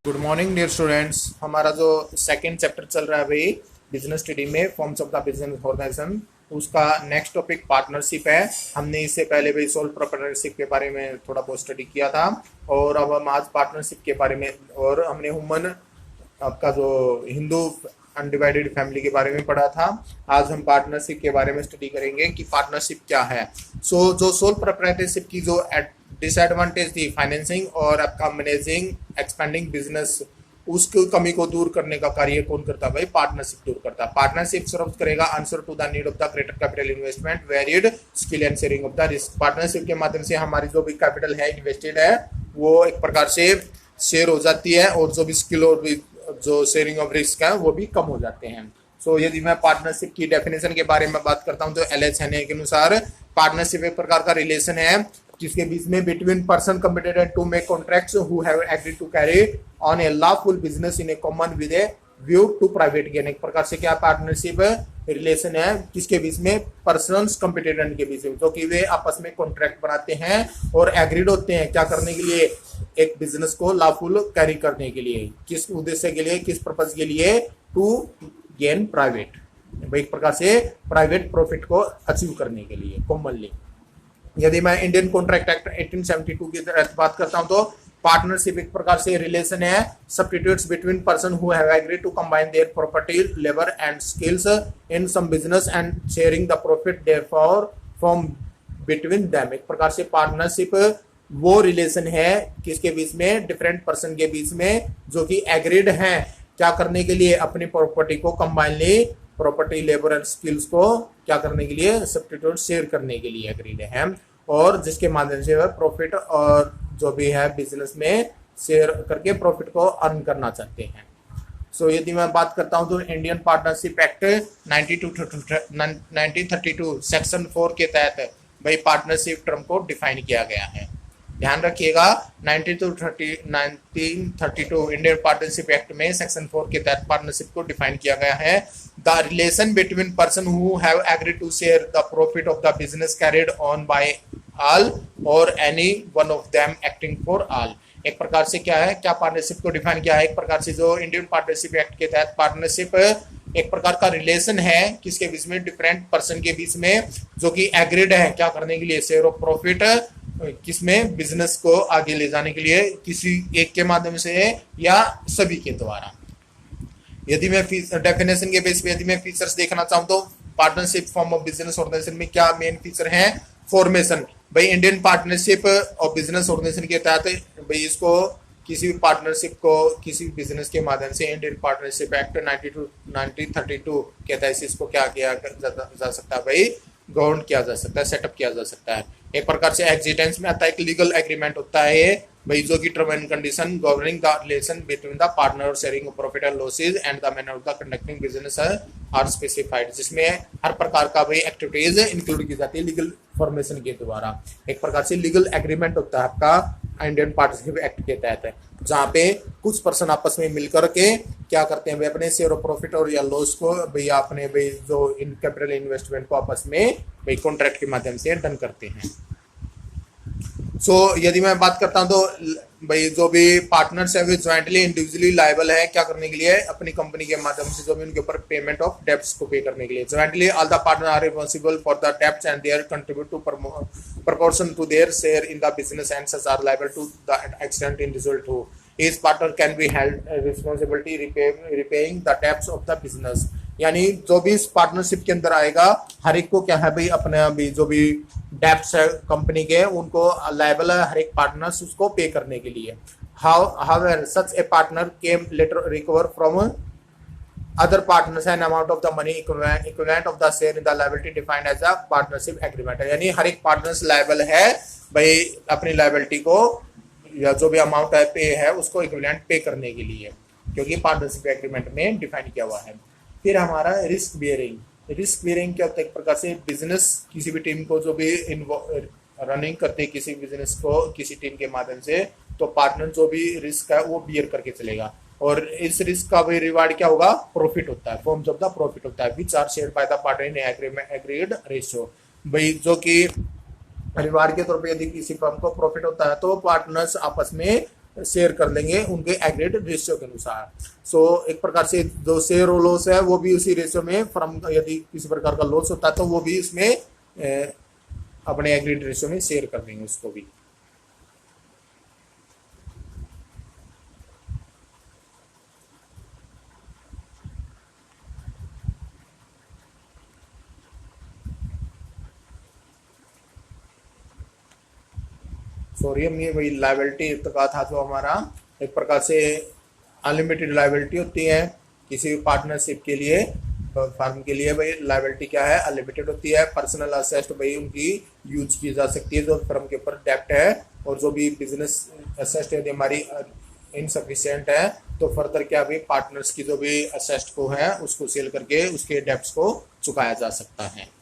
Good morning dear students. हमारा जो second chapter चल रहा है भाई बिजनेस स्टडी में forms of the business organisation, उसका नेक्स्ट टॉपिक पार्टनरशिप है। हमने इससे पहले भाई सोल प्रोप्राइटरशिप के बारे में थोड़ा बहुत स्टडी किया था और अब हम आज पार्टनरशिप के बारे में, और हमने ह्यूमन आपका जो हिंदू अनडिवाइडेड फैमिली के बारे में पढ़ा था। आज हम पार्टनरशिप के बारे में स्टडी करेंगे कि पार्टनरशिप क्या है। जो सोल प्रोप्राइटरशिप की जो डिसएडवांटेज थी फाइनेंसिंग और आपका मैनेजिंग एक्सपेंडिंग बिजनेस, उसकी कमी को दूर करने का कार्य कौन करता है भाई? पार्टनरशिप दूर करता है। पार्टनरशिप सर्व करेगा answer to the need of the greater capital investment varied skill and sharing of the risk. Partnership के माध्यम से हमारी जो भी कैपिटल है इन्वेस्टेड है वो एक प्रकार से शेयर हो जाती है और जो भी स्किल और भी जो शेयरिंग ऑफ रिस्क है वो भी कम हो जाते हैं। यदि मैं पार्टनरशिप की डेफिनेशन के बारे में बात करता हूं तो एलएच हेने के अनुसार पार्टनरशिप एक प्रकार का रिलेशन है जिसके बीच में between person committed to make contracts who have agreed to carry on a lawful business in a common with a view to private gain. एक प्रकार से क्या पार्टनरशिप रिलेशन है किसके बीच में? पर्सन्स कॉम्पिटेटेंट के बीच में, जो कि वे आपस में कॉन्ट्रैक्ट बनाते हैं और एग्रीड होते हैं क्या करने के लिए? एक बिजनेस को लॉफुल कैरी करने के लिए। किस उद्देश्य के लिए, किस पर्पज के लिए? टू गेन प्राइवेट, एक प्रकार से प्राइवेट प्रॉफिट को अचीव करने के लिए कॉमनली। यदि मैं इंडियन कॉन्ट्रैक्ट एक्ट 1872 की बात करता हूं तो पार्टनरशिप एक प्रकार से रिलेशन है substitutes between person who have agreed to combine their property labour and skills in some business and sharing the profit therefore from between them. एक प्रकार से पार्टनरशिप वो रिलेशन है किसके बीच में? डिफरेंट पर्सन के बीच में, जो कि एग्रीड हैं क्या करने के लिए? अपनी प्रॉपर्टी को combinedly property labour and skills को क्या करने के लिए? सब्स्टिट्यूट शेयर करने के लिए एग्रीड है और जिसके माध्यम से वह प्रॉफिट और जो भी है बिजनेस में शेयर करके प्रॉफिट को अर्न करना चाहते हैं। यदि मैं बात करता हूं तो इंडियन पार्टनरशिप एक्ट 1932 सेक्शन 4 के तहत भाई पार्टनरशिप टर्म को डिफाइन किया गया है। ध्यान रखिएगा 1932 इंडियन पार्टनरशिप एक्ट में सेक्शन 4 के तहत पार्टनरशिप को डिफाइन किया गया है। The relation between person who have agreed to share the profit of the business carried on by all or any one of them acting for all. एक प्रकार से क्या है, क्या पार्टनरशिप को डिफाइन किया है? एक प्रकार से जो इंडियन पार्टनरशिप एक्ट के तहत पार्टनरशिप एक प्रकार का रिलेशन है किसके बीच में? डिफरेंट पर्सन के बीच में, जो कि एग्रीड है क्या करने के लिए? शेयर ऑफ प्रॉफिट किसमें? बिजनेस को आगे ले जाने के लिए, किसी एक के माध्यम से या सभी के द्वारा। यदि मैं डेफिनेशन के बेस पे यदि मैं फीचर्स देखना चाहूँ तो partnership form of business organisation में क्या मेन फीचर है? फॉर्मेशन। भाई इंडियन पार्टनरशिप और बिजनेस ऑर्गेनाइजेशन के तहत भाई इसको किसी भी पार्टनरशिप को किसी भी बिजनेस के माध्यम से इंडियन पार्टनरशिप एक्ट 1932 के तहत इसको क्या किया जा सकता है भाई? गवर्न किया जा सकता है, सेटअप किया जा सकता है। एक प्रकार से एक्जिस्टेंस में आता है, एक लीगल एग्रीमेंट होता है ये भाई, जो कि term and condition governing the relation between the partner sharing profit and losses and the manner of the conducting business are specified, जिसमें हर प्रकार का भाई एक्टिविटीज इंक्लूड की जाती है लीगल फॉर्मेशन के द्वारा। एक प्रकार से लीगल एग्रीमेंट होता है आपका इंडियन पार्टनरशिप एक्ट के तहत, जहाँ पे कुछ पर्सन आपस में मिलकर के क्या करते हैं भाई? अपने शेयर ऑफ प्रॉफिट और या लॉस को भैया अपने भाई जो इन कैपिटल इन्वेस्टमेंट को आपस में भाई कॉन्ट्रैक्ट के माध्यम से डन करते हैं। यदि मैं बात करता हूं तो भाई जो भी पार्टनर्स है वे ज्वाइंटली इंडिविजुअली लायबल है क्या करने के लिए? अपनी कंपनी के माध्यम से जो भी उनके ऊपर पेमेंट ऑफ डेब्ट्स को पे करने के लिए। Jointly all the partner are responsible for the debts and their contribute to proportion to their share in the business and such are liable to the extent individual to each partner can be held responsibility repaying the debts of the business। यानी जो भी इस partnership के अंदर आएगा हर एक को क्या है भाई? अपने अभी जो भी डेब्ट्स है कंपनी के उनको लायबल है हर एक पार्टनर्स उसको पे करने के लिए। However, such a partner can later recover from other partners an amount of the money equivalent of the share in the liability defined as a partnership agreement। यानी हर एक पार्टनर्स लायबल है भाई अपनी लायबिलिटी को या जो भी अमाउंट है पे है उसको इक्विवेलेंट पे करने के लिए, क्योंकि पार्टनरशिप एग्रीमेंट में डिफाइन किया हुआ है। फिर हमारा रिस्क बियरिंग। रिस्क बियरिंग क्या होता है? एक प्रकार से बिजनेस किसी भी टीम को जो भी रनिंग करते हैं किसी बिजनेस को किसी टीम के माध्यम से, तो पार्टनर जो भी रिस्क है वो बियर करके चलेगा और इस रिस्क का भी रिवार्ड क्या होगा? प्रॉफिट होता है, फॉर्म्स ऑफ द प्रॉफिट होता है which are shared by the partner in agreed ratio. भाई जो कि रिवार्ड के तौर पे यदि किसी फर्म को प्रॉफिट होता है तो पार्टनर्स आपस में शेयर कर लेंगे उनके एग्रीड रेशियो के अनुसार। सो एक प्रकार से जो शेयर और लॉस है वो भी उसी रेशियो में, फर्म यदि किसी प्रकार का लॉस होता है तो वो भी इसमें अपने एग्रीड रेशियो में शेयर कर देंगे उसको भी। सॉरी, हम ये वही लाइबिलिटी का था जो हमारा एक प्रकार से अनलिमिटेड लाइबिलिटी होती है किसी भी पार्टनरशिप के लिए, फर्म के लिए भाई लाइबिलिटी क्या है, अनलिमिटेड होती है। पर्सनल असेस्ट भाई उनकी यूज की जा सकती है जो फर्म के ऊपर डेप्ट है, और जो भी बिजनेस असेस्ट यदि हमारी इनसफिशियंट है तो फर्दर क्या भी पार्टनर्स की जो भी असेस्ट को है उसको सेल करके उसके डेप्ट्स को चुकाया जा सकता है।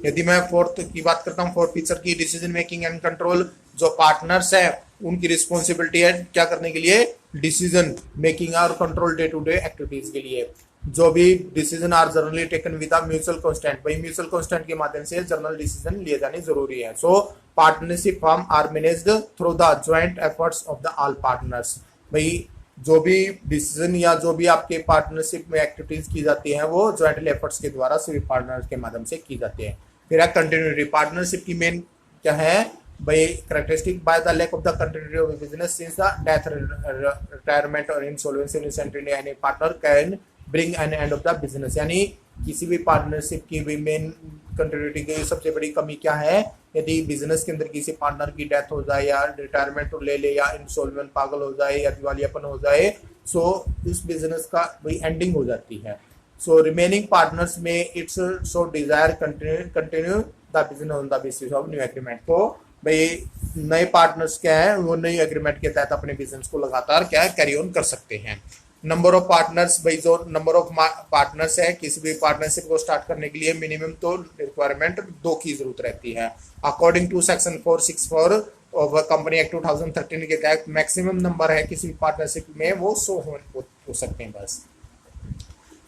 यदि मैं फोर्थ की बात करता हूँ, फोर्थ फीचर की, डिसीजन मेकिंग एंड कंट्रोल, जो पार्टनर्स है उनकी रिस्पॉन्सिबिलिटी है क्या करने के लिए, डिसीजन मेकिंग और control day to day activities के लिए। जो भी decision are generally taken with mutual consent, भाई म्यूचुअल कंसेंट के माध्यम से जर्नल डिसीजन लिए जाने जरूरी है। So partnership firm are managed through the joint efforts of the all partners. भाई जो भी डिसीजन या जो भी आपके पार्टनरशिप में एक्टिविटीज की जाती है वो ज्वाइंट एफर्ट्स के द्वारा सभी पार्टनर्स के माध्यम से की जाती है। फिर है कंटिन्यूटी, पार्टनरशिप की मेन क्या है भाई, characteristic by the lack of the continuity of business since the death, retirement or insolvency recently any partner can bring an end of the business. यानी किसी भी पार्टनरशिप की भी मेन कंटिन्यूटी की सबसे बड़ी कमी क्या है, यदि बिजनेस के अंदर किसी पार्टनर की डेथ हो जाए या रिटायरमेंट ले ले या इंसॉल्वेंट पागल हो जाए या दिवालियापन हो जाए, सो इस बिजनेस का भाई एंडिंग हो जाती है। So remaining partners may it's so desire continue the business on the basis of new agreement। तो भाई नए पार्टनर्स क्या है वो नई एग्रीमेंट के तहत अपने बिजनेस को लगातार क्या है कैरी ऑन कर सकते हैं। नंबर ऑफ पार्टनर्स, भाई जो नंबर ऑफ पार्टनर्स है किसी भी पार्टनरशिप को स्टार्ट करने के लिए मिनिमम तो रिक्वायरमेंट 2 की जरूरत रहती है। According to section 464 of company act 2013 के तहत मैक्सिमम नंबर है किसी भी पार्टनरशिप में वो 100 हो सकते हैं बस,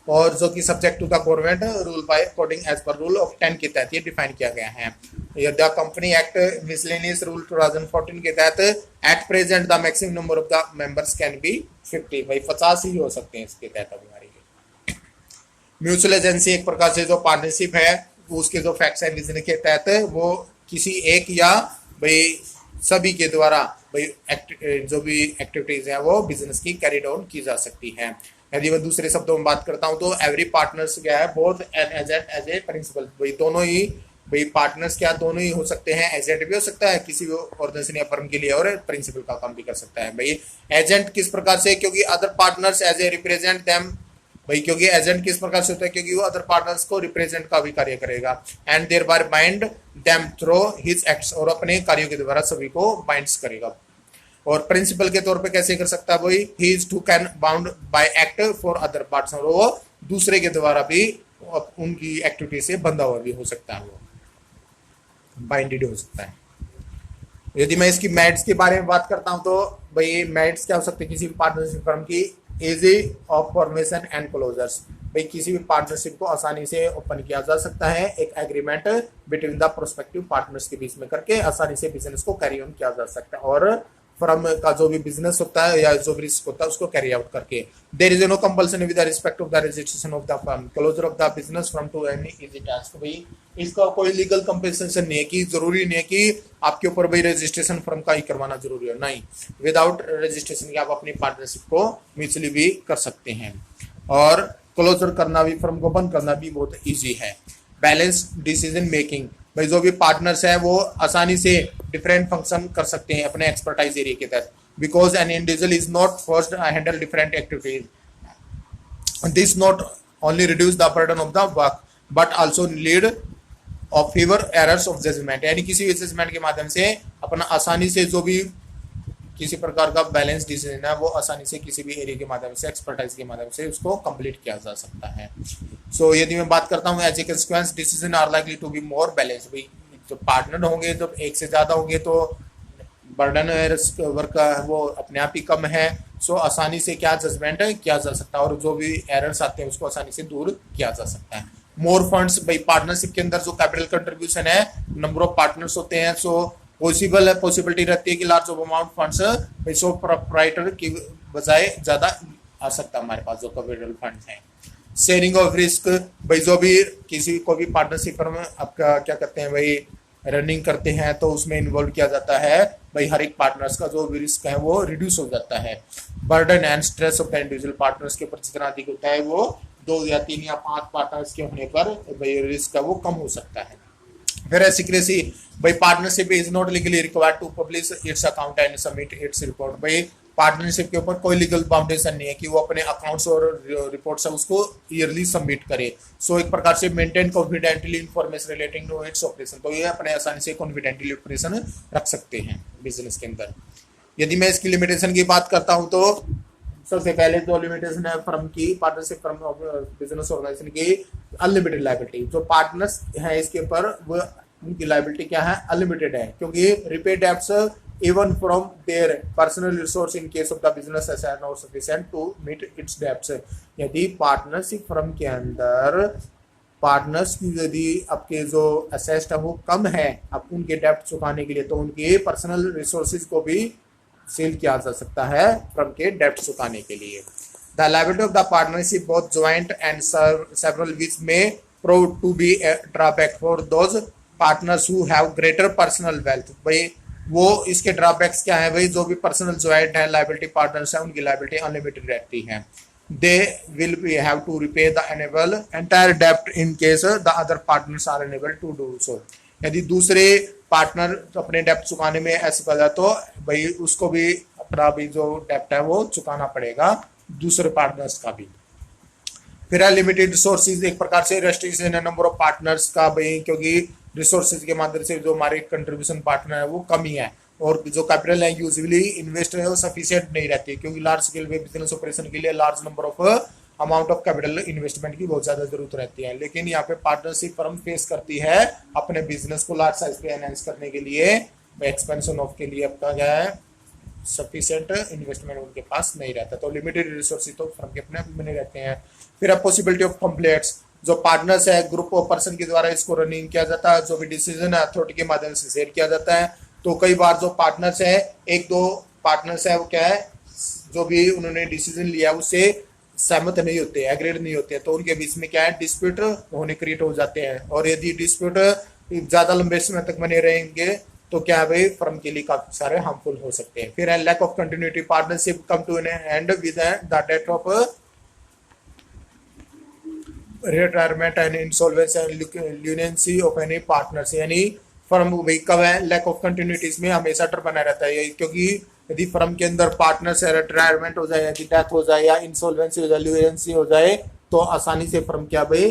और जो कि subject to the government rule by according as per rule of 10 के तहत ये डिफाइन किया गया है। The company act miscellaneous rule 2014 के तहत at present the maximum number of the members can be 50, भाई 50 ही हो सकते हैं इसके तहत हमारी। म्यूचुअल एजेंसी एक प्रकार से जो पार्टनरशिप है उसके जो फैक्ट्स एंड रीजन के तहत वो किसी एक या भाई सभी के द्वारा भाई जो भी एक्टिविटीज है वो बिजनेस की कैरी डाउन की जा सकती है। यदि मैं दूसरे शब्दों में बात करता हूं तो एवरी पार्टनर्स क्या है, both an agent as a principal, भाई दोनों ही भाई पार्टनर्स क्या दोनों ही हो सकते हैं, एजेंट भी हो सकता है किसी भी ऑर्गेनाइजेशन या फर्म के लिए और प्रिंसिपल का काम भी कर सकता है। भाई एजेंट किस प्रकार से, क्योंकि other partners as a represent them, भाई क्योंकि एजेंट किस प्रकार से होता है क्योंकि वो अदर पार्टनर्स को रिप्रेजेंट का भी कार्य करेगा, and thereby bind them through his acts, और अपने कार्यों के द्वारा सभी को बाइंड्स करेगा। और प्रिंसिपल के तौर पे कैसे कर सकता है भाई, he is to can bound by act for other parts, और वो दूसरे के द्वारा भी उनकी एक्टिविटी से बंधा हुआ भी हो सकता है, वो बाइंडेड हो सकता है। यदि मैं इसकी मेरिट्स के बारे में बात करता हूं तो भाई मेरिट्स क्या हो सकते हैं किसी भी पार्टनरशिप फर्म की, easy of formation and closures, भाई किसी भी पार्टनरशिप को आसानी से ओपन किया जा सकता है, एक agreement between the prospective partners के बीच में करके आसानी से बिजनेस को कैरी ऑन किया जा सकता है, और फर्म का जो भी बिजनेस होता है या जो भी रिस्क होता है उसको कैरी आउट करके। There is no compulsion with respect of the registration of the firm, closure of the business from to any easy task, भाई इसका कोई लीगल कंपल्सन नहीं है कि जरूरी नहीं है कि आपके ऊपर भाई रजिस्ट्रेशन फर्म का ही करवाना जरूरी है, नहीं, विदाउट रजिस्ट्रेशन के आप अपनी पार्टनरशिप को म्यूचुअली भी कर सकते हैं, और क्लोजर करना भी, फर्म को बंद करना भी बहुत ईजी है। बैलेंस डिसीजन मेकिंग, भाई जो भी पार्टनर्स है वो आसानी से डिफरेंट फंक्शन कर सकते हैं अपने एक्सपर्टाइज एरिया के तहत, because an individual is not forced handle different activities, this not only reduce the burden of the work but also lead of fewer errors of judgement, यानी किसी भी जजमेंट के माध्यम से अपना आसानी से जो भी किसी प्रकार का बैलेंस डिसीजन है वो आसानी से किसी भी एरिया के माध्यम से एक्सपर्टाइज के माध्यम से उसको कंप्लीट किया जा सकता है। सो यदि मैं बात करता हूँ as a consequence decision are likely to be more balance, भाई जो पार्टनर होंगे जब एक से ज्यादा होंगे तो बर्डन वर्क का वो अपने आप ही कम है, सो आसानी से क्या जजमेंट किया जा सकता है और जो भी एरर्स आते हैं उसको आसानी से दूर किया जा सकता है। मोर फंड्स, भाई पार्टनरशिप के अंदर जो कैपिटल कंट्रीब्यूशन है, नंबर ऑफ पार्टनर्स होते हैं, सो पॉसिबल है, पॉसिबिलिटी रहती है कि large of amount funds so proprietor की बजाय ज्यादा आ सकता है हमारे पास जो कैपिटल फंड है। शेयरिंग ऑफ रिस्क, भाई जो भी किसी को भी पार्टनरशिप में आपका क्या करते हैं भाई रनिंग करते हैं तो उसमें इन्वॉल्व किया जाता है भाई हर एक पार्टनर्स का जो भी रिस्क है वो रिड्यूस हो जाता है। Burden and stress of the individual partners के ऊपर जितना अधिक होता है वो 2 या 3 या 5 पार्टनर्स के होने पर भाई रिस्क है वो कम हो सकता है। फिर सिक्रेसी, भाई partnership is not legally required to publish its account and submit its report, भाई पार्टनरशिप के ऊपर कोई लीगल बाउंडेशन नहीं है कि वो अपने अकाउंट्स और रिपोर्ट्स है उसको ईयरली सबमिट करे। सो एक प्रकार से maintain confidentially information relating to its operation, तो ये अपने आसानी से कॉन्फिडेंटली ऑपरेशन रख सकते हैं बिजनेस के अंदर। यदि मैं इसकी लिमिटेशन की बात करता हूं तो सबसे पहले जो लिमिटेशन है फर्म की, पार्टनरशिप फर्म बिजनेस ऑर्गेनाइजेशन की अनलिमिटेड लायबिलिटी, जो पार्टनर्स है इसके ऊपर वो उनकी लायबिलिटी क्या है अनलिमिटेड है, क्योंकि repay debts even from their personal resource in case of the business as are not sufficient to meet its debts। यदि पार्टनरशिप फर्म के अंदर पार्टनर्स की यदि आपके जो असेस्ट है वो कम है अब उनके डेब्ट चुकाने के लिए, तो उनके पर्सनल रिसोर्सेज को भी सेल किया जा सकता है फर्म के डेब्ट चुकाने के लिए। The liability of the partnership both joint and several which may prove to be drawback for those partners who have greater personal wealth, भाई वो इसके ड्रॉबैक्स क्या है भाई, जो भी पर्सनल ज्वाइंट है लायबिलिटी पार्टनर्स है उनकी लायबिलिटी अनलिमिटेड रहती है। They will be have to repay the enable entire डेब्ट in case the other partners are unable to do so, यदि दूसरे पार्टनर अपने डेब्ट चुकाने में ऐसा कर तो भाई उसको भी अपना भी जो डेब्ट है वो चुकाना पड़ेगा दूसरे पार्टनर्स का भी। फिर लिमिटेड रिसोर्सेज, एक प्रकार से रेस्ट्रिक्शन है नंबर ऑफ पार्टनर्स का भाई, क्योंकि रिसोर्सेज के माध्यम से जो हमारे कंट्रीब्यूशन पार्टनर है वो कम ही है और जो कैपिटल है यूजुअली इन्वेस्ट है वो सफिशिएंट नहीं रहती है, क्योंकि लार्ज स्केल पे बिजनेस ऑपरेशन के लिए large number of amount of capital investment की बहुत ज्यादा जरूरत रहती है। लेकिन यहाँ पे पार्टनरशिप फर्म फेस करती है अपने बिजनेस को लार्ज साइज पे एनहांस करने के लिए, एक्सपेंशन ऑफ के लिए आपका क्या है सफिशिएंट इन्वेस्टमेंट उनके पास नहीं रहता, तो लिमिटेड रिसोर्सेज तो फर्म के अपने बने रहते हैं। फिर अब पॉसिबिलिटी ऑफ कंप्लेंट्स, जो पार्टनर्स है ग्रुप ऑफ पर्सन के द्वारा इसको रनिंग किया जाता है, जो भी डिसीजन है अथॉरिटी के माध्यम से शेयर किया जाता है। तो कई बार जो पार्टनर्स है एक दो पार्टनर्स है वो क्या है जो भी उन्होंने डिसीजन लिया उससे सहमत नहीं होते, एग्रीड नहीं होते, तो उनके बीच में क्या है डिस्प्यूट होने क्रिएट हो जाते हैं, और यदि डिस्प्यूट ज्यादा लंबे समय तक बने रहेंगे तो क्या है भाई फर्म के लिए काफी सारे हार्मफुल हो सकते हैं। फिर है lack of continuity, partnership come to an end with the death of retirement and insolvency and lunacy of any partners, यानी फर्म भाई कब है लैक ऑफ कंटिन्यूटी में हमेशा डर बना रहता है, क्योंकि यदि फर्म के अंदर पार्टनर्स है रिटायरमेंट हो जाए, यदि डेथ हो जाए या इंसॉल्वेंसी हो जाए, ल्यूनेंसी हो जाए, तो आसानी से फर्म क्या भाई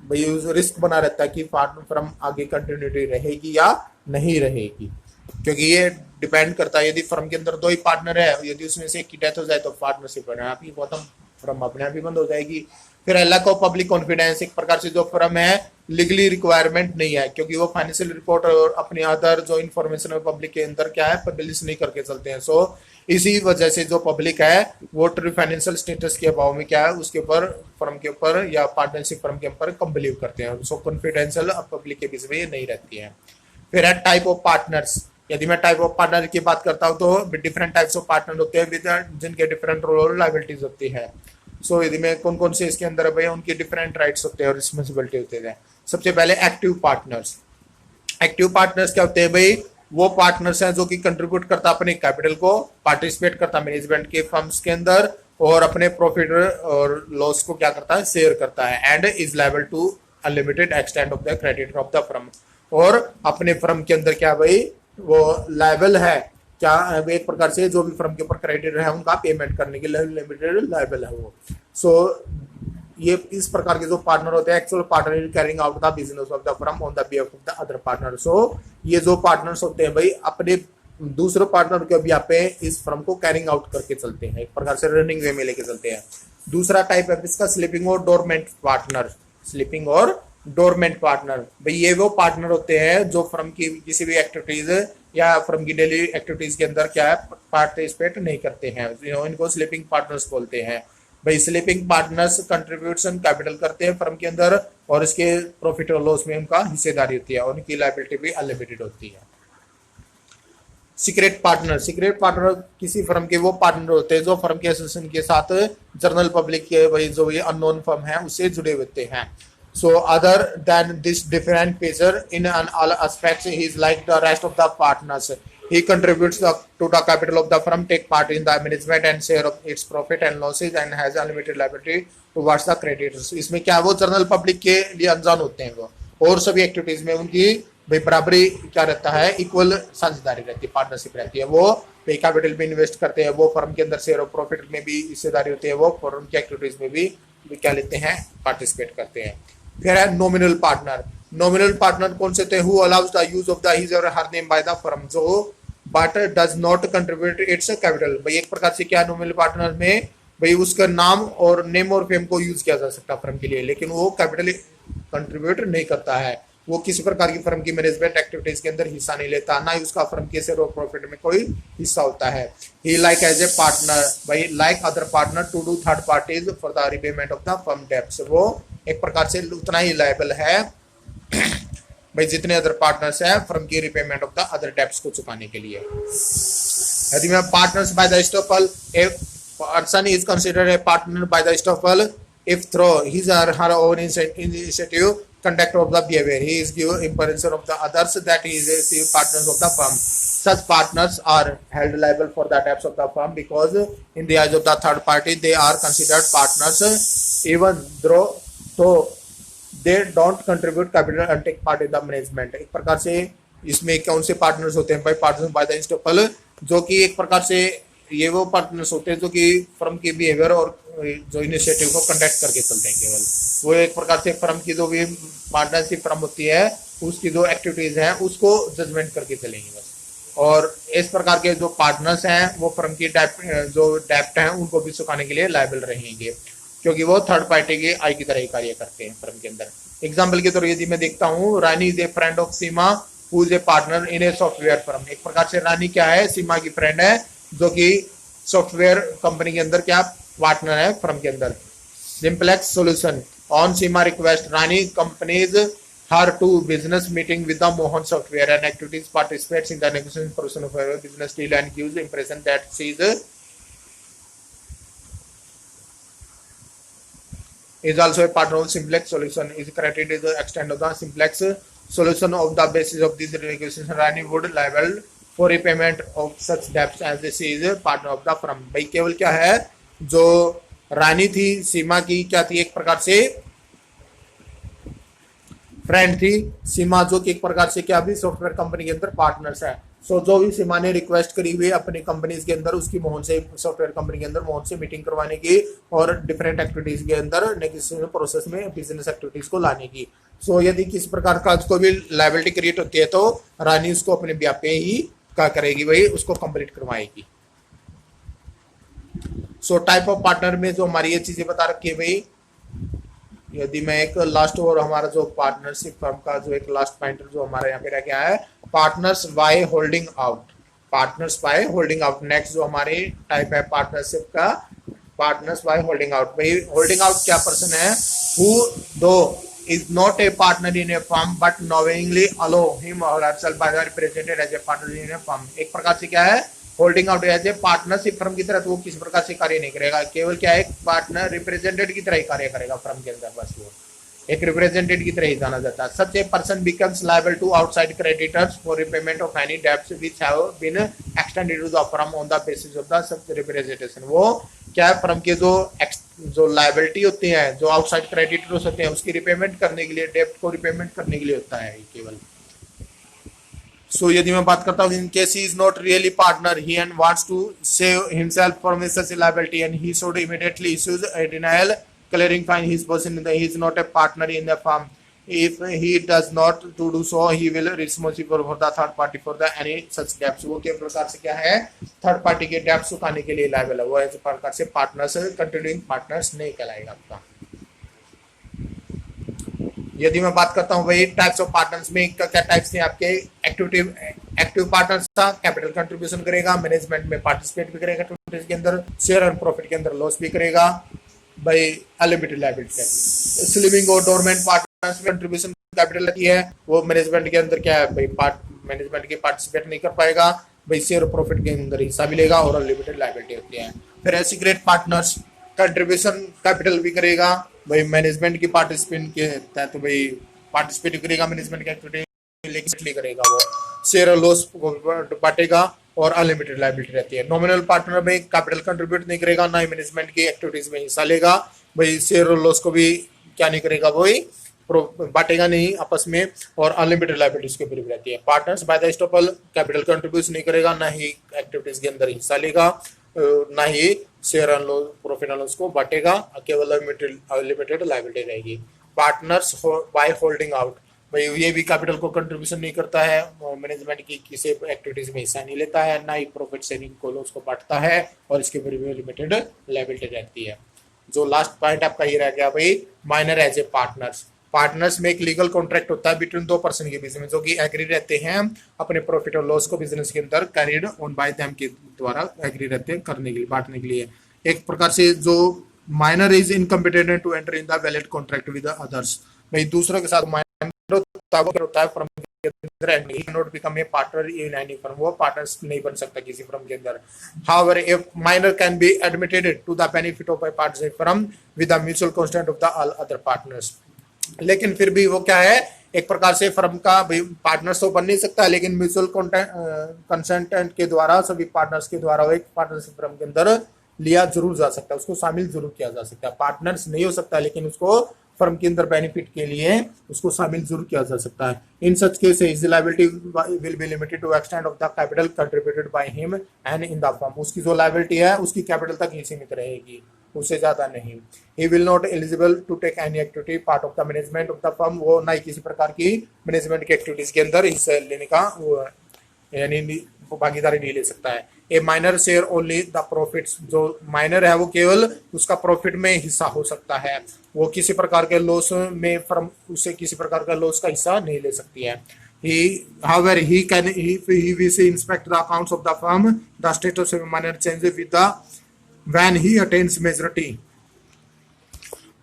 भाई रिस्क बना रहता है कि फर्म आगे कंटिन्यूटी रहेगी या नहीं रहेगी, क्योंकि ये डिपेंड करता है यदि फर्म के अंदर दो ही पार्टनर है, यदि उसमें से एक की डेथ हो जाए तो पार्टनरशिप अपने आप ही खत्म, फर्म अपने आप ही बंद हो जाएगी। फिर लैक ऑफ पब्लिक कॉन्फिडेंस, एक प्रकार से जो फर्म है लीगली रिक्वायरमेंट नहीं है, क्योंकि वो फाइनेंशियल रिपोर्ट और अपने अदर जो इन्फॉर्मेशन है पब्लिक के अंदर क्या है पब्लिश नहीं करके चलते हैं। सो इसी वजह से जो पब्लिक है वो फाइनेंशियल स्टेटस के अभाव में क्या है उसके ऊपर फर्म के ऊपर या पार्टनरशिप फर्म के ऊपर कम बिलीव करते हैं, सो कॉन्फिडेंशियल पब्लिक के बीच में ये नहीं रहती है। फिर है टाइप ऑफ पार्टनर्स, यदि मैं टाइप ऑफ पार्टनर की बात करता हूँ तो डिफरेंट टाइप्स ऑफ पार्टनर होते हैं विद जिनके डिफरेंट रोल और लायबिलिटीज होती है। सो यदि मैं कौन कौन से इसके अंदर है भैया उनके डिफरेंट राइट्स होते हैं और रिस्पॉन्सिबिलिटी होते हैं। सबसे पहले एक्टिव पार्टनर्स, एक्टिव पार्टनर्स क्या होते हैं भाई, वो पार्टनर्स हैं जो कि कंट्रीब्यूट करता अपने कैपिटल को, पार्टिसिपेट करता मैनेजमेंट के फर्म्स के अंदर और अपने प्रॉफिट और लॉस को क्या करता है शेयर करता है, and is liable to unlimited extent of the credit of the firm, और अपने फर्म के अंदर क्या भाई वो लायबल है क्या एक प्रकार से जो भी फर्म के ऊपर क्रेडिट है उनका पेमेंट करने के लिए लिमिटेड लायबल है वो। सो ये इस प्रकार के जो पार्टनर होते हैं actual partner carrying out the business of the firm on the behalf of the other partner. So ये जो पार्टनर्स होते हैं भाई अपने दूसरे पार्टनर के बिहाफ पे इस फर्म को कैरिंग आउट करके चलते हैं, एक प्रकार से रनिंग वे में लेके चलते हैं। दूसरा टाइप है इसका स्लीपिंग और डोरमेंट पार्टनर, स्लीपिंग और डोरमेंट पार्टनर, भाई ये वो पार्टनर होते हैं जो फर्म की किसी भी एक्टिविटीज या फर्म की डेली एक्टिविटीज के अंदर क्या है पार्टिसिपेट नहीं करते हैं, इनको स्लीपिंग पार्टनर्स बोलते हैं। भाई स्लीपिंग पार्टनर्स कंट्रीब्यूशन कैपिटल करते हैं फर्म के अंदर और इसके प्रॉफिट और लॉस में उनका हिस्सेदारी होती है और उनकी लायबिलिटी भी अनलिमिटेड होती है। सीक्रेट पार्टनर किसी फर्म के वो पार्टनर होते हैं जो फर्म के एसोसिएशन के साथ जनरल पब्लिक के वही जो ये अननोन फर्म है उससे जुड़े होते हैं. So other than this different feature in all aspects, he is like the rest of the partners. He contributes to the capital of the firm, take part in the management and share of its profit and losses, and has unlimited liability towards the creditors. इसमें क्या वो general public के लिए अनजान होते हैं वो, और सभी एक्टिविटीज में उनकी भाई बराबरी क्या रहता है, इक्वल साझेदारी रहती है, पार्टनरशिप रहती है. वो भाई कैपिटल में इन्वेस्ट करते हैं, वो फर्म के अंदर शेयर ऑफ प्रॉफिट में भी हिस्सेदारी होती है, वो फर्म की एक्टिविटीज में भी क्या लेते हैं, पार्टिसिपेट करते हैं. फिर है नॉमिनल पार्टनर कौन से थे, who allows the use of the his or her name by the firm, जो but does not contribute its capital. भाई एक प्रकार से क्या नॉमिनल पार्टनर में भाई उसका नाम और नेम और फेम को यूज किया जा सकता है फर्म के लिए, लेकिन वो कैपिटल कंट्रीब्यूट नहीं करता है, वो किसी प्रकार की फर्म की मैनेजमेंट एक्टिविटीज के अंदर हिस्सा नहीं लेता, ना ही उसका फर्म के शेयर ऑफ प्रॉफिट में कोई हिस्सा होता है. He like as a partner भाई like other partner to do third parties for the repayment of the firm debts. वो एक प्रकार से उतना ही लायबल है भाई जितने अदर पार्टनर्स है फर्म की repayment of the other debts को चुकाने के लिए. यदि मैं partners by the estoppel, a person is considered A partner by the estoppel if through his or her own initiative conduct of the behavior he is give impression of the others that he is a partners of the firm. Such partners are held liable for the debts of the firm because in the eyes of the third party they are considered partners even though they don't contribute capital and take part in the management. एक प्रकार से इसमें कौन से partners होते हैं भाई, partners by the estoppel, जो कि एक प्रकार से ये वो पार्टनर्स होते हैं जो कि फर्म के बिहेवियर और जो इनिशिएटिव को कंडक्ट करके चलते हैं. केवल वो एक प्रकार से फर्म की जो भी पार्टनरशिप फर्म होती है उसकी जो एक्टिविटीज हैं उसको जजमेंट करके चलेंगे बस. और इस प्रकार के जो पार्टनर्स हैं वो फर्म की जो डेप्ट हैं उनको भी चुकाने के लिए लायबल रहेंगे, क्योंकि वो थर्ड पार्टी के आई की तरह ही कार्य करते हैं फर्म के अंदर. एग्जाम्पल के तौर यदि मैं देखता हूँ, Rani is a friend of Seema who is a partner in a software firm. एक प्रकार से रानी क्या है, सीमा की फ्रेंड है जो कि सॉफ्टवेयर कंपनी के अंदर क्या पार्टनर है फर्म के अंदर. Simplex solution on Seema request Rani companies her to business meeting with the Mohan software and activities participates in the negotiation process of business deal and gives impression that she is also a partner of Simplex solution. Is credited to the extent of the Simplex solution of the basis of this negotiation. Rani would liable for repayment of such debts as she is a partner of the firm. भाई केवल क्या है, जो रानी थी सीमा की क्या थी, एक प्रकार से फ्रेंड थी. सीमा जो कि एक प्रकार से क्या भी सॉफ्टवेयर कंपनी के अंदर पार्टनर्स है. सो जो भी सीमा ने रिक्वेस्ट करी हुई अपनी कंपनीज के अंदर उसकी मोहन से सॉफ्टवेयर कंपनी के अंदर मोहन से मीटिंग करवाने की और डिफरेंट एक्टिविटीज के अंदर नेगोशिएशन प्रोसेस में बिजनेस एक्टिविटीज को लाने की. सो यदि किसी प्रकार का कोई भी लायबिलिटी क्रिएट होती है तो रानी उसको अपने ब्याह पे ही क्या करेगी भाई, उसको कंप्लीट करवाएगी. सो टाइप ऑफ पार्टनर में जो हमारी ये चीजें बता रखी है भाई. यदि मैं एक लास्ट और हमारा जो पार्टनरशिप फर्म का जो एक लास्ट पॉइंटर जो हमारे यहाँ पे रह गया है, partners by holding out. Partners by holding out next जो हमारी टाइप है पार्टनरशिप का, पार्टनर्स बाय होल्डिंग आउट. भाई होल्डिंग आउट क्या पर्सन है, हु दो is not a partner in a firm but knowingly allow him or herself by the represented as a partner in a firm. एक प्रकार से क्या है, holding out as a partnership firm की तरह तो वो किसी प्रकार से कार्य नहीं करेगा, केवल क्या है पार्टनर रिप्रेजेंटेड की तरह ही कार्य करेगा फर्म के अंदर, बस वो एक रिप्रेजेंटेड की तरह ही जाना जाता है. Such a person becomes liable to outside creditors for repayment of any debts which have been extended to the firm on the basis of the such representation. वो क्या है, फर्म के जो लायबिलिटी होती है, जो आउटसाइड क्रेडिटर्स होते हैं उसकी रिपेमेंट करने के लिए, डेब्ट को रिपेमेंट करने के लिए होता है केवल. सो यदि मैं बात करता हूँ, in case he is not really partner he and wants to save himself from such liability and he should immediately issues a denial clarifying his position that he is not a partner in the firm. If he does not to do so, he will responsible for the third party for the any such debts. वो किस प्रकार से क्या है, third party के debts चुकाने के लिए लायबल है. वो इस प्रकार से पार्टनर्स कंटिन्यूइंग पार्टनर्स नहीं कहलाएगा आपका. यदि मैं बात करता हूँ भाई टाइप्स ऑफ पार्टनर्स में, क्या टाइप्स थे आपके, एक्टिव पार्टनर्स था, कैपिटल कंट्रीब्यूशन करेगा, मैनेजमेंट में पार्टिसिपेट भी करेगा एक्टिविटीज के अंदर, शेयर एंड प्रॉफिट के अंदर लॉस भी करेगा भाई, अनलिमिटेड लायबिलिटी. स्लिमिंग और डोरमेंट पार्टनर्स में कंट्रीब्यूशन कैपिटल की है, वो मैनेजमेंट के अंदर क्या है भाई, मैनेजमेंट के पार्टिसिपेट नहीं कर पाएगा. भाई शेयर प्रॉफिट के अंदर हिस्सा मिलेगा और अनलिमिटेड लायबिलिटी होती है। फिर एसिग्रेट पार्टनर्स कंट्रीब्यूशन कैपिटल भी करेगा भाई मैनेजमेंट की पार्टिसिपेंट के तहत, तो भाई पार्टिसिपेट करेगा मैनेजमेंट की एक्टिविटी, लेकिन करेगा वो शेयर लॉस बांटेगा और अनलिमिटेड लायबिलिटी रहती है। नॉमिनल पार्टनर में कैपिटल कंट्रीब्यूट नहीं करेगा, ना ही मैनेजमेंट की एक्टिविटीज में हिस्सा लेगा, भाई शेयर लॉस को भी क्या नहीं करेगा, वही बांटेगा नहीं आपस में, और अनलिमिटेड लायबिलिटीज के ऊपर भी रहती है। Partners by the estoppel capital contribute नहीं करेगा, ना ही एक्टिविटीज के अंदर हिस्सा लेगा, ना ही शेयर प्रॉफिट एंड लॉस को बांटेगा, केवल अनलिमिटेड लायबिलिटी रहेगी। पार्टनर्स बाय होल्डिंग आउट, भाई ये भी कैपिटल को कंट्रीब्यूशन नहीं करता है, मैनेजमेंट की किसी एक्टिविटीज में हिस्सा नहीं लेता है, ना ही प्रॉफिट शेयरिंग को लॉस को बांटता है, और इसके ऊपर भी लिमिटेड लायबिलिटी रहती है। जो लास्ट पॉइंट आपका ये रह गया भाई minor as a partners. Partners में एक लीगल कॉन्ट्रैक्ट होता है बिटवीन दो पर्सन के बीच में, जो कि एग्री रहते हैं अपने प्रॉफिट और लॉस को बिजनेस के अंदर कैरिड ऑन बाय देम के द्वारा एग्री रहते हैं करने के लिए, बांटने के लिए। एक प्रकार से जो minor is incompetent to enter in the valid contract with others, भाई दूसरों के साथ माइनर होता है फर्म के अंदर and he not become a partner in any firm, वो पार्टनर्स नहीं बन सकता किसी फर्म के अंदर। However a minor can be admitted to the benefit of a partnership firm with the mutual consent of the all other partners, लेकिन फिर भी वो क्या है, एक प्रकार से फर्म का पार्टनर्स तो बन नहीं सकता, लेकिन म्यूचुअल कंसेंट के द्वारा सभी पार्टनर्स के द्वारा वो एक पार्टनरशिप फर्म के अंदर लिया जरूर जा सकता है, उसको शामिल जरूर किया जा सकता है। पार्टनर्स नहीं हो सकता, लेकिन उसको फर्म के अंदर बेनिफिट के लिए उसको शामिल जरूर किया जा सकता है। In such case his liability will be limited to extend of the capital contributed by him and in the firm, उसकी जो लायबिलिटी है उसकी कैपिटल तक ही सीमित रहेगी, उससे ज्यादा नहीं। He will not eligible to take any activity part of the management of the firm, वो ना ही किसी प्रकार की मैनेजमेंट की एक्टिविटीज के अंदर हिस्सा लेने का यानी भागीदारी नहीं ले सकता है। ए minor share only the profits, जो माइनर है वो केवल उसका प्रॉफिट में हिस्सा हो सकता है, वो किसी प्रकार के लॉस में फर्म उसे किसी प्रकार का लॉस का हिस्सा नहीं ले सकती है। However, he can if he will inspect the accounts of the firm, the status of minor changes with the when he attains majority।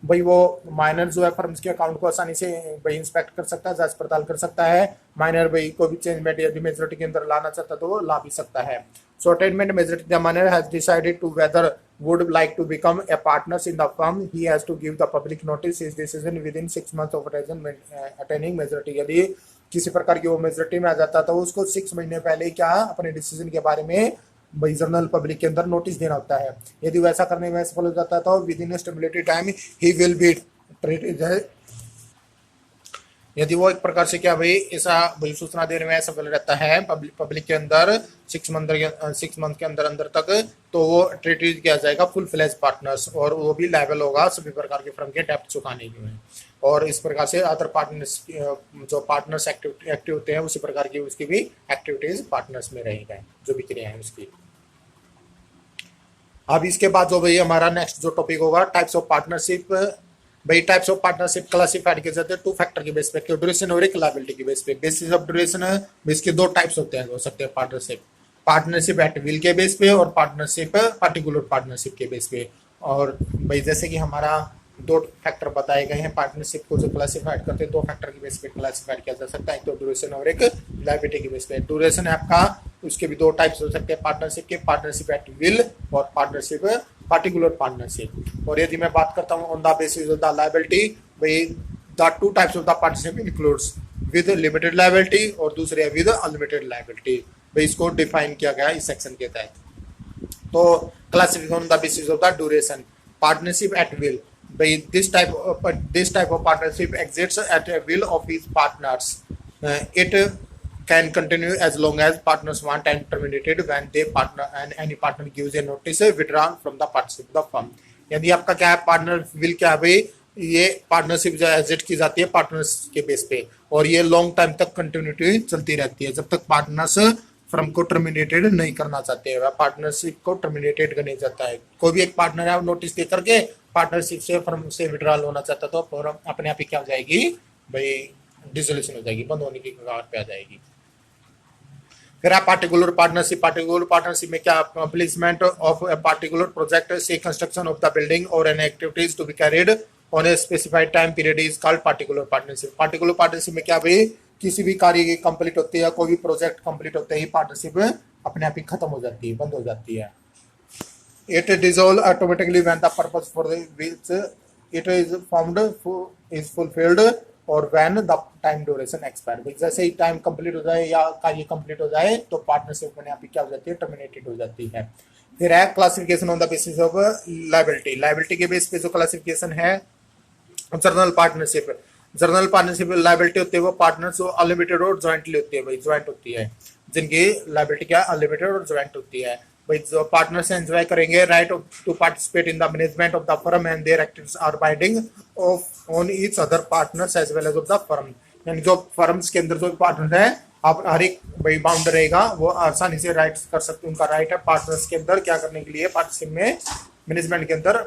भाई वो माइनर जो है फर्म्स के अकाउंट को आसानी से भाई इंस्पेक्ट कर सकता है, जांच पड़ताल कर सकता है। माइनर भाई को भी चेंजमेंट यदि मेजोरिटी के अंदर लाना चाहता तो वो ला भी सकता है। So attainment majority the minor has decided to whether would like to become a partners in the firm, he has to give the public notice his decision within 6 months of attaining majority। यदि किसी प्रकार की वो majority में आ जाता तो उसको 6 महीने पहले क्या अपने डिसीजन के बारे में भाई जनरल पब्लिक के अंदर नोटिस देना होता है। यदि वैसा करने में सफल हो जाता है तो with in stability time he will be treated, यदि वो एक प्रकार से क्या भाई ऐसा भाई सूचना देने में सफल रहता है पब्लिक के अंदर 6 मंथ के अंदर अंदर तक, तो वो ट्रीट किया जाएगा फुल फ्लेज पार्टनर्स, और वो भी लायबल होगा सभी प्रकार के फर्म के डेप्ट चुकाने के लिए। और इस प्रकार से अदर पार्टनर्स जो पार्टनर्स एक्टिव होते हैं उसी प्रकार की उसकी भी एक्टिविटीज पार्टनर्स में रहेगा, जो भी क्रिया है उसकी। अब इसके बाद जो भाई हमारा नेक्स्ट जो टॉपिक होगा टाइप्स ऑफ पार्टनरशिप। भाई टाइप्स ऑफ पार्टनरशिप क्लासिफाइड किए जाते हैं 2 फैक्टर के बेस पे, ड्यूरेशन और एक लायबिलिटी के बेस पे। बेसिस ऑफ ड्यूरेशन इसके 2 टाइप्स होते हैं, हो सकते हैं पार्टनरशिप, पार्टनरशिप एट विल के बेस पे और पार्टनरशिप पार्टिकुलर पार्टनरशिप के बेस पे। और भाई जैसे कि हमारा 2 फैक्टर बताए गए हैं पार्टनरशिप को जो क्लासिफाइड करते हैं, 2 फैक्टर के बेस पे क्लासिफाइड किया जा सकता है, एक तो ड्यूरेशन और एक लायबिलिटी के बेस पे। ड्यूरेशन है आपका, उसके भी 2 टाइप्स हो सकते हैं पार्टनरशिप के, पार्टनरशिप एट विल और पार्टनरशिप पार्टिकुलर पार्टनरशिप। और यदि मैं बात करता हूँ on the basis of the liability, भाई the 2 types of the partnership includes with limited liability और दूसरे विद अनलिमिटेड लायबिलिटी। भाई इसको डिफाइन किया गया इस सेक्शन के तहत। तो classification on the basis of the duration, partnership at will, भाई this type of partnership exists at a will of its partners, it can continue as long as partners want and terminated when they partner and any partner gives a notice withdrawn from the partnership the firm। यदि आपका क्या है partner will क्या है भाई, ये partnership जो exit की जाती है पार्टनर्स के बेस पे, और ये लॉन्ग टाइम तक कंटिन्यूटी चलती रहती है जब तक पार्टनर्स फर्म को टर्मिनेटेड नहीं करना चाहते हैं, पार्टनरशिप को टर्मिनेटेड करने जाता है। कोई भी एक पार्टनर है नोटिस दे करके पार्टनरशिप से फर्म से विड्रॉल होना चाहता तो फर्म अपने आप ही क्या हो जाएगी भाई डिसोल्यूशन हो जाएगी, बंद होने की कगार पे आ जाएगी। फिर आप पार्टिकुलर पार्टनरशिप में क्या, placement of a particular project से कंस्ट्रक्शन ऑफ द बिल्डिंग और an activities to be carried on a specified time period is called particular partnership. Particular partnership में क्या भाई किसी भी कार्य की कंप्लीट होती है, कोई भी प्रोजेक्ट कंप्लीट होते ही पार्टनरशिप अपने आप ही खत्म हो जाती है, बंद हो जाती है। It dissolve automatically when the purpose for which it is formed is fulfilled और when the time duration expire। जैसे ही टाइम कंप्लीट हो जाए या कार्य कंप्लीट हो जाए तो पार्टनरशिप अपने आप ही क्या हो जाती है, टर्मिनेटेड हो जाती है। फिर है classification on the basis of liability. Liability के बेस पे जो क्लासिफिकेशन है journal partnership. Journal partnership liability होती है वो पार्टनर्स जो अनलिमिटेड और ज्वाइंटली होती है, भाई ज्वाइंट होती है, जिनकी लायबिलिटी क्या अनलिमिटेड और ज्वाइंट होती है। भाई जो पार्टनर्स एंजॉय करेंगे right to participate in the management of the firm and their activities are binding of on each other partners as well as of the firm. यानी जो फर्म्स के अंदर जो पार्टनर है आप हर एक भाई बाउंडर रहेगा वो आसानी से राइट कर सकते, उनका राइट है पार्टनर्स के अंदर क्या करने के लिए, पार्टनरशिप में मैनेजमेंट के अंदर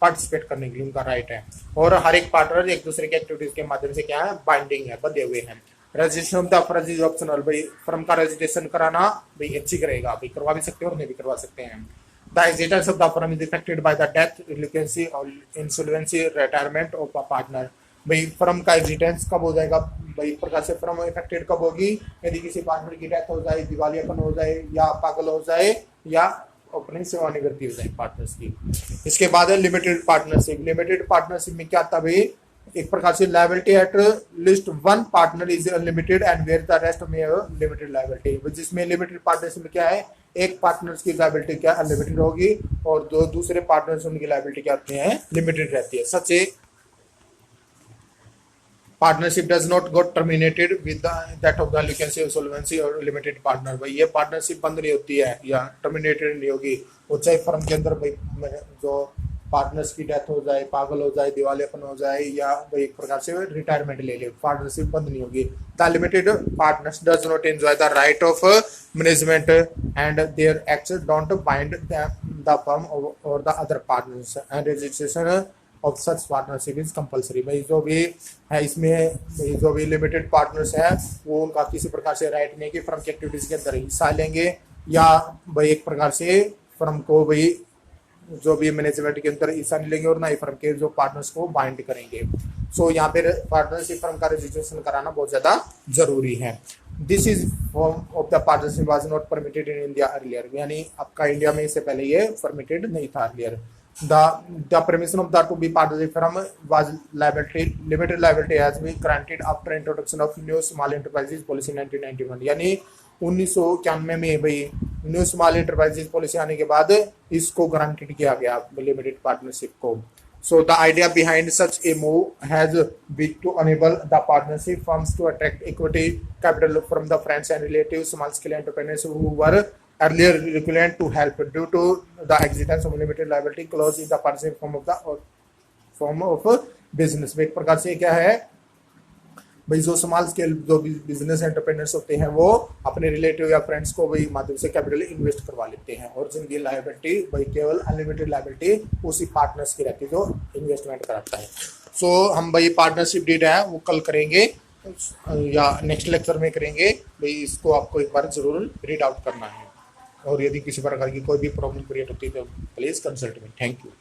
पार्टिसिपेट करने के लिए उनका राइट है। और हर एक पार्टनर एक दूसरे की एक्टिविटीज के माध्यम से क्या है, बाइंडिंग है, बंधे हुए हैं। Registration of the firm is optional. भाई फर्म का रजिस्ट्रेशन कराना भाई अच्छी करेगा, भाई करवा भी सकते हैं और नहीं भी करवा सकते हैं। The existence of the firm is effected by the death, lunacy or insolvency, retirement of a partner. भाई फर्म का एग्जिस्टेंस कब हो जाएगा, भाई एक प्रकार से फर्म इफेक्टेड कब होगी, यदि किसी पार्टनर की डेथ हो जाए, दिवालियापन हो जाए या पागल हो जाए या अपनी सेवानिवृत्ति हो जाए पार्टनर्स की। इसके बाद है लिमिटेड पार्टनरशिप। लिमिटेड पार्टनरशिप में क्या था भाई, एक प्रकार से liability at least one partner is unlimited and where the rest में लिमिटेड लायबिलिटी। जिसमें लिमिटेड पार्टनरशिप में क्या है, एक पार्टनर्स की लायबिलिटी क्या अनलिमिटेड होगी और दो दूसरे पार्टनर्स उनकी लायबिलिटी क्या होती है, लिमिटेड रहती है। Such a partnership does not got terminated with that of the lunacy insolvency or limited partner. भाई ये पार्टनरशिप बंद नहीं होती है या टर्मिनेटेड नहीं होगी, वो चाहे फर्म के अंदर भाई जो पार्टनर्स की डेथ हो जाए, पागल हो जाए, दिवालियापन हो जाए या भाई एक प्रकार से रिटायरमेंट ले ले, पार्टनरशिप बंद नहीं होगी। The limited partners does not enjoy the right of management and their acts don't bind the firm or the other partners and registration of such partnership is compulsory. भाई जो भी है इसमें जो भी लिमिटेड पार्टनर्स हैं वो उनका किसी प्रकार से राइट नहीं कि फर्म की एक्टिविटीज के अंदर हिस्सा लेंगे या भाई एक प्रकार से फर्म को भाई जो भी मैनेजमेंट के अंदर हिस्सा नहीं लेंगे और ना ही फर्म के जो पार्टनर्स को बाइंड करेंगे। सो यहाँ पे पार्टनरशिप फर्म का रजिस्ट्रेशन कराना बहुत ज्यादा जरूरी है। This is form of the partnership was not permitted in India earlier. यानी आपका इंडिया में इससे पहले ये परमिटेड नहीं था earlier. The permission of the to be partnership firm was limited liability has been granted after introduction of new small enterprises policy 1991। यानी 1991 में भाई न्यू स्मॉल एंटरप्राइजेज पॉलिसी आने के बाद इसको गारंटेड किया गया लिमिटेड पार्टनरशिप को। So the idea behind such a move has been to enable the partnership firms to attract equity capital from the friends and relatives, small scale entrepreneurs who were earlier reluctant to help due to the existence of limited liability clause in the partnership form of business। एक प्रकार से क्या है भाई जो small scale जो business entrepreneurs होते हैं वो अपने रिलेटिव या फ्रेंड्स को भाई माध्यम से कैपिटल इन्वेस्ट करवा लेते हैं और जिनकी लायबिलिटी भाई केवल अनलिमिटेड लायबिलिटी उसी पार्टनर्स की रहती है जो इन्वेस्टमेंट कराता है। सो हम भाई पार्टनरशिप डीड है वो कल करेंगे या नेक्स्ट लेक्चर में करेंगे। भाई इसको आपको एक बार जरूर रीड आउट करना है और यदि किसी प्रकार की कोई भी प्रॉब्लम क्रिएट होती है तो please consult me. Thank you.